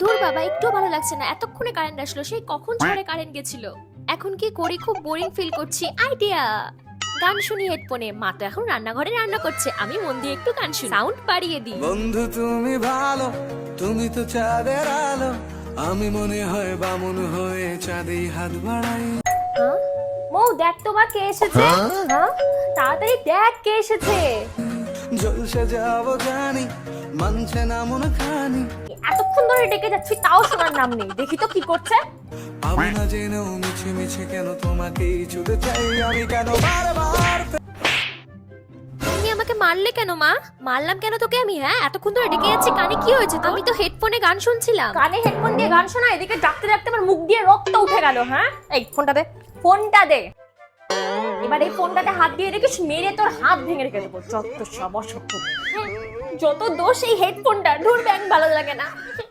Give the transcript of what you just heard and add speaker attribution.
Speaker 1: ধুর বাবা, একটু ভালো লাগছে না। এতক্ষণে কারেন্ট আসলো, সেই কখন ঝড়ে কারেন্ট গেছিল। এখন কি করি, খুব বোরিং ফিল করছি। আইডিয়া, গান শুনি হেডফোনে। মা তো এখন রান্নাঘরে রান্না করছে, আমি মন দিয়ে একটু গান শুনি, সাউন্ড বাড়িয়ে দিই।
Speaker 2: বন্ধু তুমি ভালো, তুমি তো চাঁদের আলো, আমি মনে হয় বামুন হয়ে চাঁদে হাত বাড়াই।
Speaker 1: হ্যাঁ? মৌ দেখ তো মা, কে এসেছে। হ্যাঁ, তাড়াতাড়ি দেখ কে এসেছে।
Speaker 2: জলসে যাবো জানি, মানছে না মন খানি।
Speaker 1: এতক্ষণ ধরে ডেকে যাচ্ছি, তাও শোনার নাম নেই। দেখি তো কি করছে।
Speaker 2: আমি না জেনেও মিছে মিছে কেন তোমাকেই ছুঁতে চাই, আমি কেন বারবার
Speaker 1: তুমি আমাকে মারলে কেন মা? মারলাম কেন তোকে আমি? হ্যাঁ, এতক্ষণ ধরে ডেকে যাচ্ছি, কানে কি হয়েছে? আমি তো হেডফোনে গান শুনছিলাম। কানে হেডফোন দিয়ে গান শোনা, এদিকে ডাকতে ডাকতে আমার মুখ দিয়ে রক্ত উঠে গেল। হ্যাঁ, এই ফোনটা দে, ফোনটা দে। এবার এই ফোনটাতে হাত দিয়ে রেখেছি, মেরে তোর হাত ভেঙে রেখে দেবো। যত সব অসভ্য, যত দোষ এই হেডফোনটা। ধুর ব্যাং, ভালো লাগে না।